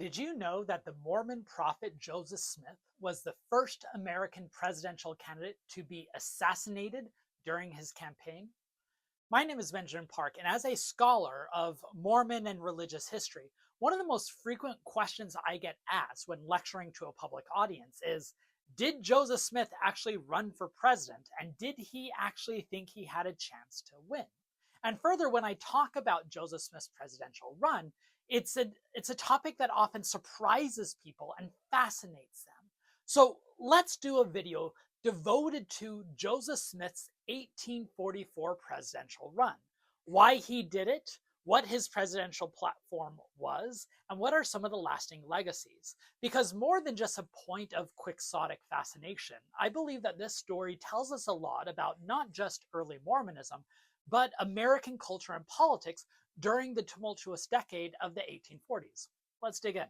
Did you know that the Mormon prophet Joseph Smith was the first American presidential candidate to be assassinated during his campaign? My name is Benjamin Park, and as a scholar of Mormon and religious history, one of the most frequent questions I get asked when lecturing to a public audience is, did Joseph Smith actually run for president, and did he actually think he had a chance to win? And further, when I talk about Joseph Smith's presidential run, it's a topic that often surprises people and fascinates them. So let's do a video devoted to Joseph Smith's 1844 presidential run, why he did it, what his presidential platform was, and what are some of the lasting legacies. Because more than just a point of quixotic fascination, I believe that this story tells us a lot about not just early Mormonism, but American culture and politics during the tumultuous decade of the 1840s. Let's dig in.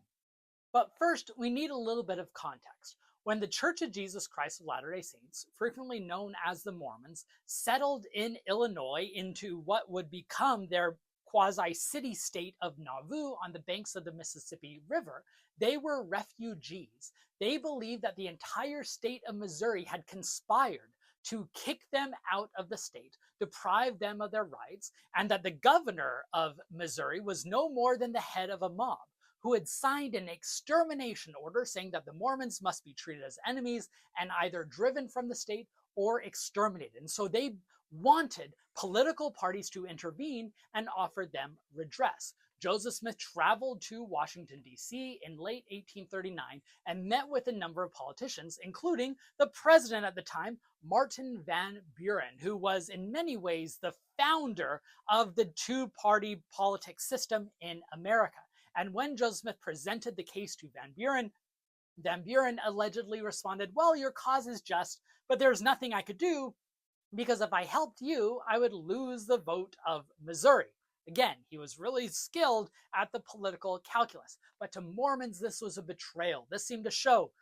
But first, we need a little bit of context. When the Church of Jesus Christ of Latter-day Saints, frequently known as the Mormons, settled in Illinois into what would become their quasi-city state of Nauvoo on the banks of the Mississippi River, they were refugees. They believed that the entire state of Missouri had conspired to kick them out of the state, deprive them of their rights, and that the governor of Missouri was no more than the head of a mob who had signed an extermination order saying that the Mormons must be treated as enemies and either driven from the state or exterminated. And so they wanted political parties to intervene and offer them redress. Joseph Smith traveled to Washington, D.C. in late 1839 and met with a number of politicians, including the president at the time, Martin Van Buren, who was in many ways the founder of the two-party politics system in America. And when Joseph Smith presented the case to Van Buren allegedly responded, well, your cause is just, but there's nothing I could do because if I helped you, I would lose the vote of Missouri. Again, he was really skilled at the political calculus. But to Mormons, this was a betrayal. This seemed to show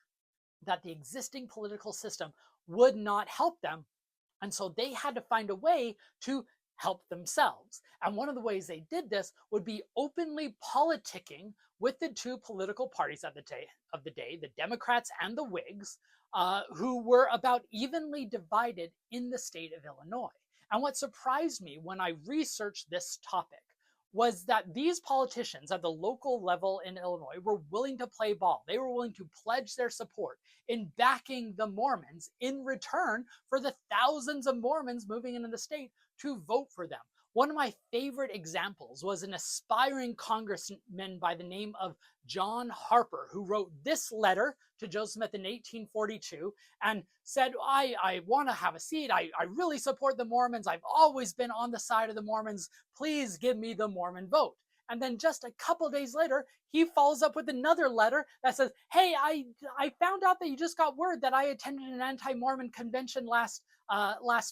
that the existing political system would not help them. And so they had to find a way to help themselves. And one of the ways they did this would be openly politicking with the two political parties of the day, the Democrats and the Whigs, who were about evenly divided in the state of Illinois. And what surprised me when I researched this topic was that these politicians at the local level in Illinois were willing to play ball. They were willing to pledge their support in backing the Mormons in return for the thousands of Mormons moving into the state to vote for them. One of my favorite examples was an aspiring congressman by the name of John Harper, who wrote this letter to Joseph Smith in 1842 and said, I want to have a seat. I really support the Mormons. I've always been on the side of the Mormons. Please give me the Mormon vote. And then just a couple days later, he follows up with another letter that says, hey, I found out that you just got word that I attended an anti-Mormon convention last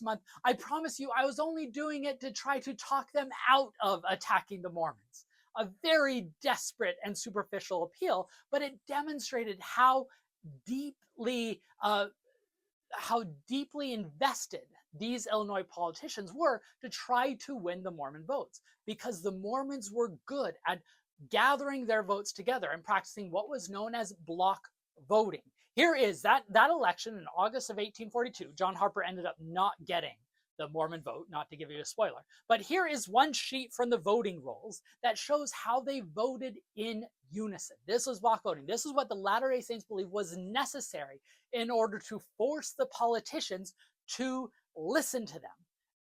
month. I promise you, I was only doing it to try to talk them out of attacking the Mormons. A very desperate and superficial appeal, but it demonstrated how deeply invested these Illinois politicians were to try to win the Mormon votes, because the Mormons were good at gathering their votes together and practicing what was known as block voting. Here is that election in August of 1842. John Harper ended up not getting the Mormon vote, not to give you a spoiler. But here is one sheet from the voting rolls that shows how they voted in unison. This was block voting. This is what the Latter-day Saints believe was necessary in order to force the politicians to listen to them.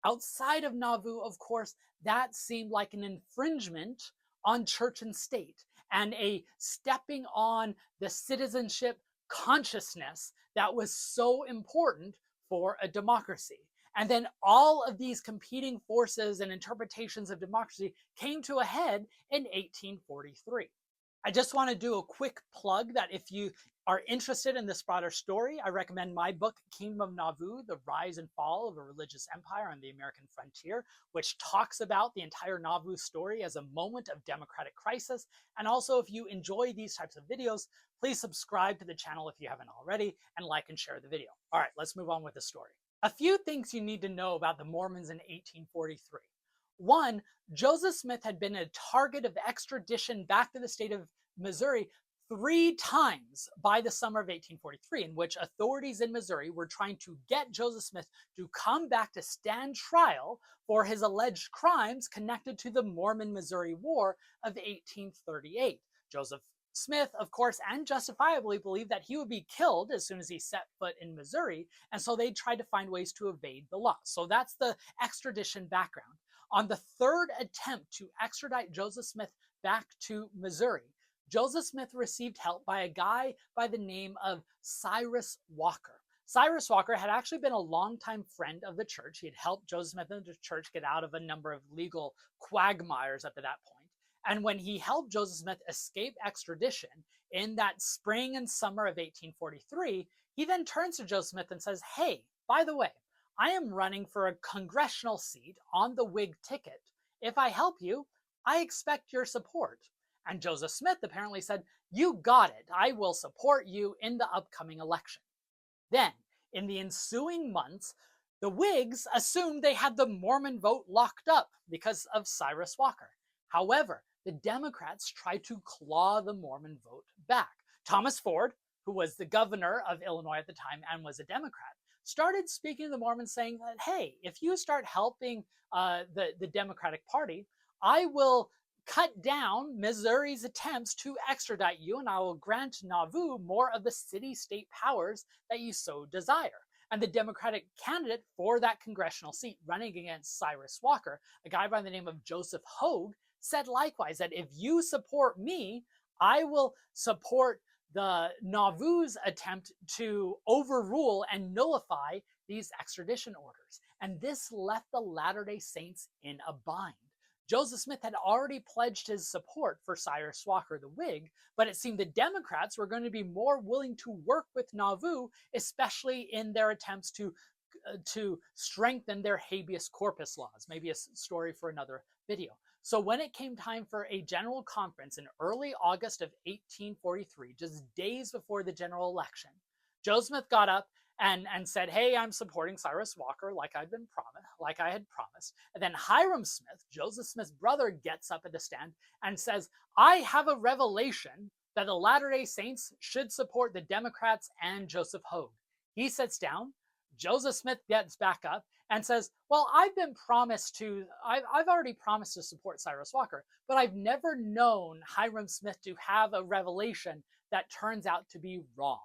Outside of Nauvoo, of course, that seemed like an infringement on church and state and a stepping on the citizenship consciousness that was so important for a democracy. And then all of these competing forces and interpretations of democracy came to a head in 1843. I just want to do a quick plug that if you are interested in this broader story, I recommend my book, Kingdom of Nauvoo, The Rise and Fall of a Religious Empire on the American Frontier, which talks about the entire Nauvoo story as a moment of democratic crisis. And also, if you enjoy these types of videos, please subscribe to the channel if you haven't already, and like and share the video. All right, let's move on with the story. A few things you need to know about the Mormons in 1843. One, Joseph Smith had been a target of extradition back to the state of Missouri 3 times by the summer of 1843, in which authorities in Missouri were trying to get Joseph Smith to come back to stand trial for his alleged crimes connected to the Mormon Missouri War of 1838. Joseph Smith, of course, and justifiably believed that he would be killed as soon as he set foot in Missouri, and so they tried to find ways to evade the law. So that's the extradition background. On the third attempt to extradite Joseph Smith back to Missouri, Joseph Smith received help by a guy by the name of Cyrus Walker. Cyrus Walker had actually been a longtime friend of the church. He had helped Joseph Smith and the church get out of a number of legal quagmires up to that point. And when he helped Joseph Smith escape extradition in that spring and summer of 1843, he then turns to Joseph Smith and says, "Hey, by the way, I am running for a congressional seat on the Whig ticket. If I help you, I expect your support." And Joseph Smith apparently said, "You got it. I will support you in the upcoming election." Then, in the ensuing months, the Whigs assumed they had the Mormon vote locked up because of Cyrus Walker. However, the Democrats tried to claw the Mormon vote back. Thomas Ford, who was the governor of Illinois at the time and was a Democrat, started speaking to the Mormons saying that, hey, if you start helping the Democratic Party, I will cut down Missouri's attempts to extradite you, and I will grant Nauvoo more of the city-state powers that you so desire. And the Democratic candidate for that congressional seat running against Cyrus Walker, a guy by the name of Joseph Hogue, said likewise that if you support me, I will support the Nauvoo's attempt to overrule and nullify these extradition orders. And this left the Latter-day Saints in a bind. Joseph Smith had already pledged his support for Cyrus Walker, the Whig, but it seemed the Democrats were going to be more willing to work with Nauvoo, especially in their attempts to strengthen their habeas corpus laws. Maybe a story for another video. So when it came time for a general conference in early August of 1843, just days before the general election, Joseph Smith got up and said, "Hey, I'm supporting Cyrus Walker like I had promised." And then Hiram Smith, Joseph Smith's brother, gets up at the stand and says, "I have a revelation that the Latter-day Saints should support the Democrats and Joseph Hogue." He sits down. Joseph Smith gets back up and says, "Well, I've already promised to support Cyrus Walker, but I've never known Hiram Smith to have a revelation that turns out to be wrong."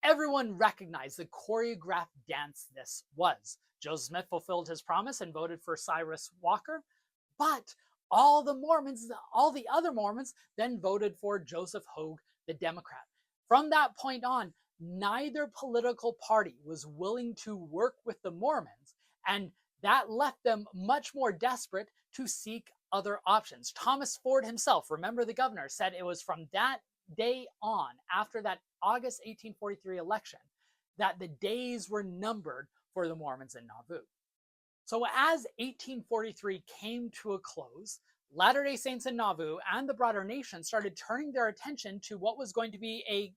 Everyone recognized the choreographed dance this was. Joseph Smith fulfilled his promise and voted for Cyrus Walker, but all the other Mormons then voted for Joseph Hogue, the Democrat. From that point on, neither political party was willing to work with the Mormons, and that left them much more desperate to seek other options. Thomas Ford himself, remember the governor, said it was from that day on, after that August 1843 election, that the days were numbered for the Mormons in Nauvoo. So as 1843 came to a close, Latter-day Saints in Nauvoo and the broader nation started turning their attention to what was going to be a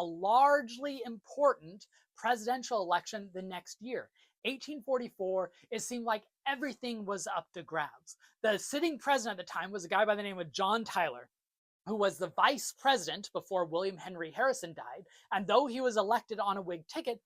largely important presidential election the next year. 1844, it seemed like everything was up to grabs. The sitting president at the time was a guy by the name of John Tyler, who was the vice president before William Henry Harrison died, and though he was elected on a Whig ticket,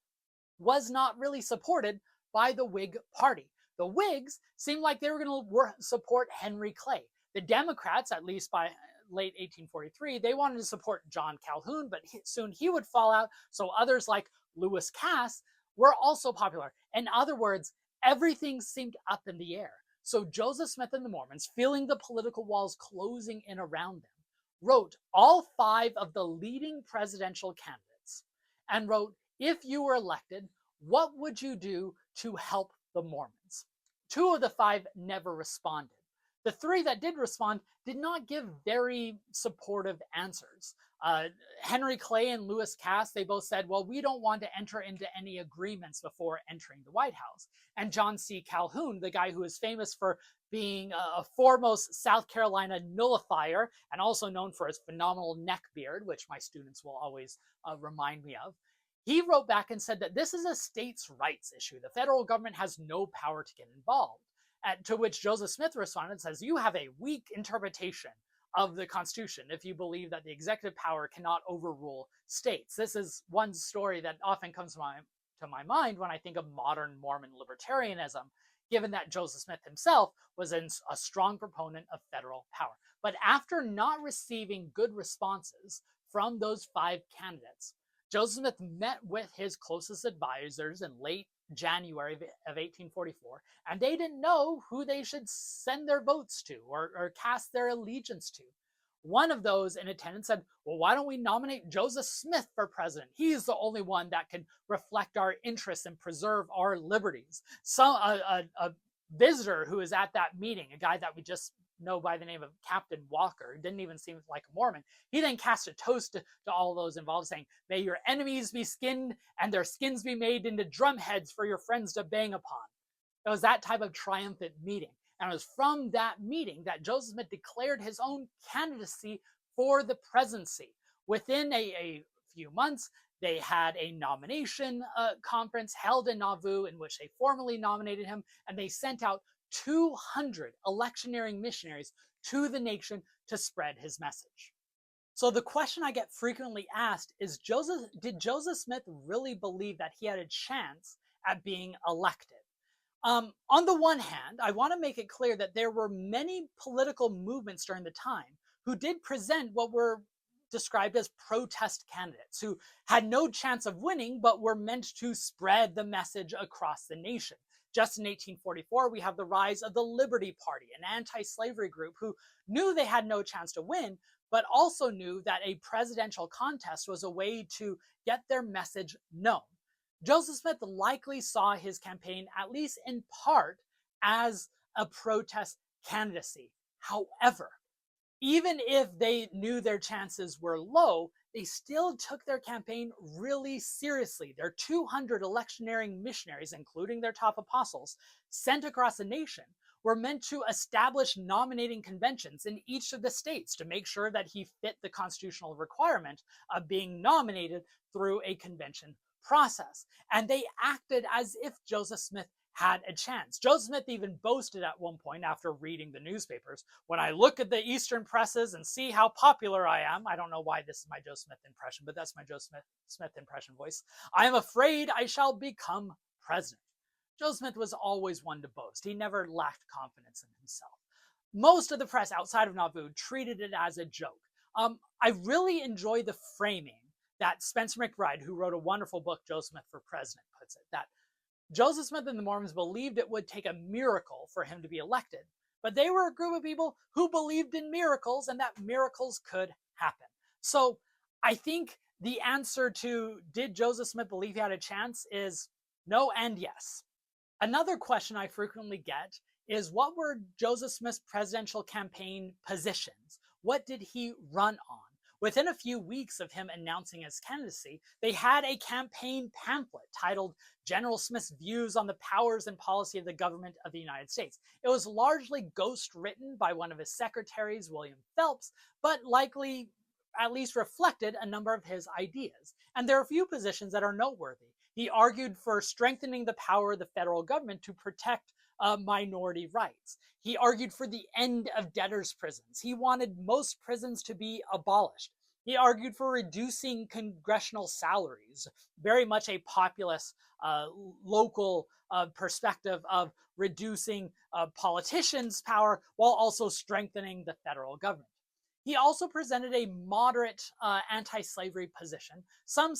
was not really supported by the Whig party. The Whigs seemed like they were going to support Henry Clay. The Democrats, at least by late 1843, they wanted to support John Calhoun, but soon he would fall out, so others like Lewis Cass were also popular. In other words, everything seemed up in the air. So Joseph Smith and the Mormons, feeling the political walls closing in around them, wrote all 5 of the leading presidential candidates and wrote, if you were elected, what would you do to help the Mormons? 2 of the 5 never responded. The 3 that did respond did not give very supportive answers. Henry Clay and Lewis Cass, they both said, well, we don't want to enter into any agreements before entering the White House. And John C. Calhoun, the guy who is famous for being a foremost South Carolina nullifier and also known for his phenomenal neck beard, which my students will always remind me of, he wrote back and said that this is a states' rights issue. The federal government has no power to get involved. To which Joseph Smith responded and says, you have a weak interpretation of the Constitution if you believe that the executive power cannot overrule states. This is one story that often comes to my mind when I think of modern Mormon libertarianism, given that Joseph Smith himself was a strong proponent of federal power. But after not receiving good responses from those 5 candidates, Joseph Smith met with his closest advisors in late January of 1844, and they didn't know who they should send their votes to or cast their allegiance to. One of those in attendance said, well, why don't we nominate Joseph Smith for president? He's the only one that can reflect our interests and preserve our liberties. A visitor who was at that meeting, a guy that we just know by the name of Captain Walker, didn't even seem like a Mormon, he then cast a toast to all those involved, saying, may your enemies be skinned and their skins be made into drum heads for your friends to bang upon. It was that type of triumphant meeting. And it was from that meeting that Joseph Smith declared his own candidacy for the presidency. Within a few months, they had a nomination conference held in Nauvoo in which they formally nominated him, and they sent out 200 electioneering missionaries to the nation to spread his message. So the question I get frequently asked is, did Joseph Smith really believe that he had a chance at being elected? On the one hand, I want to make it clear that there were many political movements during the time who did present what were described as protest candidates, who had no chance of winning but were meant to spread the message across the nation. Just in 1844, we have the rise of the Liberty Party, an anti-slavery group who knew they had no chance to win, but also knew that a presidential contest was a way to get their message known. Joseph Smith likely saw his campaign, at least in part, as a protest candidacy. However, even if they knew their chances were low, they still took their campaign really seriously. Their 200 electioneering missionaries, including their top apostles, sent across the nation, were meant to establish nominating conventions in each of the states to make sure that he fit the constitutional requirement of being nominated through a convention process. And they acted as if Joseph Smith had a chance. Joseph Smith even boasted at one point after reading the newspapers, when I look at the Eastern presses and see how popular I am, I don't know why this is my Joseph Smith impression, but that's my Joseph Smith impression voice, I am afraid I shall become president. Joseph Smith was always one to boast. He never lacked confidence in himself. Most of the press outside of Nauvoo treated it as a joke. I really enjoy the framing that Spencer McBride, who wrote a wonderful book, Joseph Smith for President, puts it, that Joseph Smith and the Mormons believed it would take a miracle for him to be elected, but they were a group of people who believed in miracles and that miracles could happen. So I think the answer to did Joseph Smith believe he had a chance is no and yes. Another question I frequently get is, what were Joseph Smith's presidential campaign positions? What did he run on? Within a few weeks of him announcing his candidacy, they had a campaign pamphlet titled General Smith's Views on the Powers and Policy of the Government of the United States. It was largely ghost-written by one of his secretaries, William Phelps, but likely at least reflected a number of his ideas. And there are a few positions that are noteworthy. He argued for strengthening the power of the federal government to protect minority rights. He argued for the end of debtors' prisons. He wanted most prisons to be abolished. He argued for reducing congressional salaries, very much a populist local perspective of reducing politicians' power while also strengthening the federal government. He also presented a moderate anti-slavery position. Some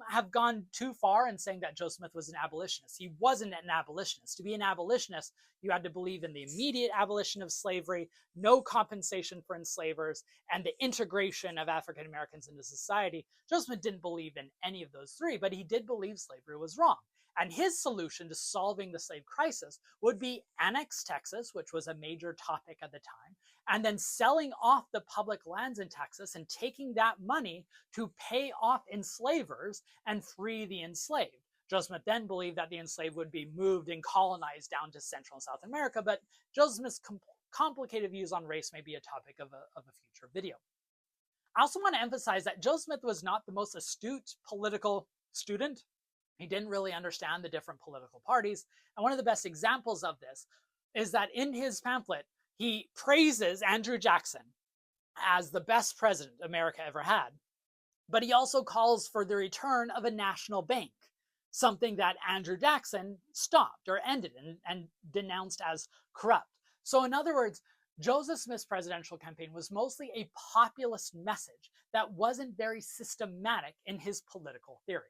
have gone too far in saying that Joseph Smith was an abolitionist. He wasn't an abolitionist. To be an abolitionist, you had to believe in the immediate abolition of slavery, no compensation for enslavers, and the integration of African Americans into society. Joseph Smith didn't believe in any of those three, but he did believe slavery was wrong. And his solution to solving the slave crisis would be annex Texas, which was a major topic at the time, and then selling off the public lands in Texas and taking that money to pay off enslavers and free the enslaved. Joseph Smith then believed that the enslaved would be moved and colonized down to Central and South America, but Joseph Smith's complicated views on race may be a topic of a future video. I also want to emphasize that Joseph Smith was not the most astute political student. He didn't really understand the different political parties. And one of the best examples of this is that in his pamphlet, he praises Andrew Jackson as the best president America ever had. But he also calls for the return of a national bank, something that Andrew Jackson stopped or ended and denounced as corrupt. So, in other words, Joseph Smith's presidential campaign was mostly a populist message that wasn't very systematic in his political theory.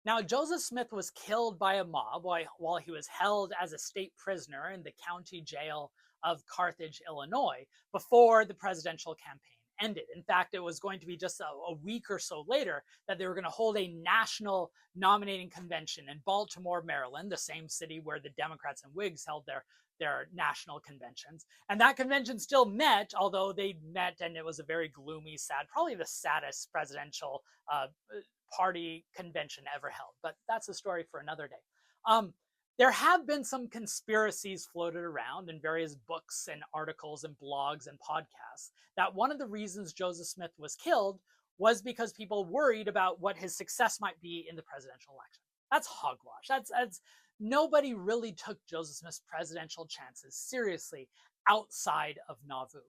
Now, Joseph Smith was killed by a mob while he was held as a state prisoner in the county jail of Carthage, Illinois, before the presidential campaign ended. In fact, it was going to be just a week or so later that they were going to hold a national nominating convention in Baltimore, Maryland, the same city where the Democrats and Whigs held their national conventions. And that convention still met, although they met and it was a very gloomy, sad, probably the saddest presidential party convention ever held. But that's a story for another day. There have been some conspiracies floated around in various books and articles and blogs and podcasts that one of the reasons Joseph Smith was killed was because people worried about what his success might be in the presidential election. That's hogwash. That's nobody really took Joseph Smith's presidential chances seriously outside of Nauvoo.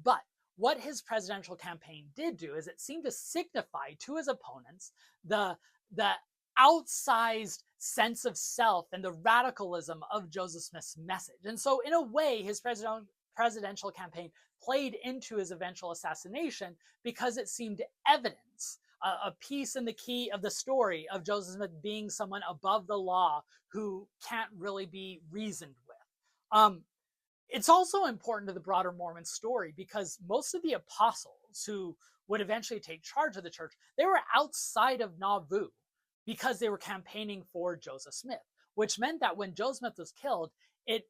But what his presidential campaign did do is it seemed to signify to his opponents the outsized sense of self and the radicalism of Joseph Smith's message. And so, in a way, his presidential campaign played into his eventual assassination because it seemed evidence, a piece in the key of the story of Joseph Smith being someone above the law who can't really be reasoned with. It's also important to the broader Mormon story because most of the apostles who would eventually take charge of the church, they were outside of Nauvoo because they were campaigning for Joseph Smith, which meant that when Joseph Smith was killed, it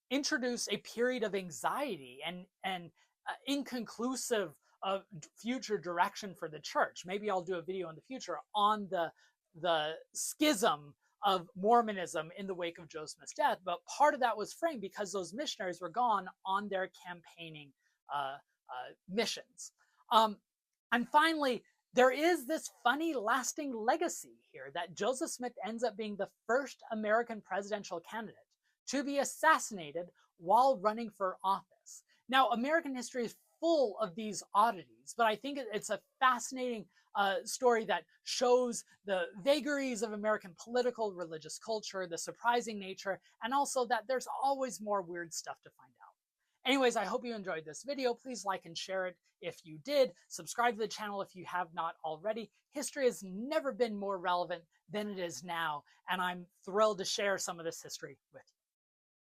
introduced a period of anxiety and inconclusive future direction for the church. Maybe I'll do a video in the future on the schism of Mormonism in the wake of Joseph Smith's death, but part of that was framed because those missionaries were gone on their campaigning missions. And finally, there is this funny lasting legacy here that Joseph Smith ends up being the first American presidential candidate to be assassinated while running for office. Now, American history is full of these oddities, but I think it's a fascinating story that shows the vagaries of American political, religious culture, the surprising nature, and also that there's always more weird stuff to find out. Anyways, I hope you enjoyed this video. Please like and share it if you did. Subscribe to the channel if you have not already. History has never been more relevant than it is now, and I'm thrilled to share some of this history with you.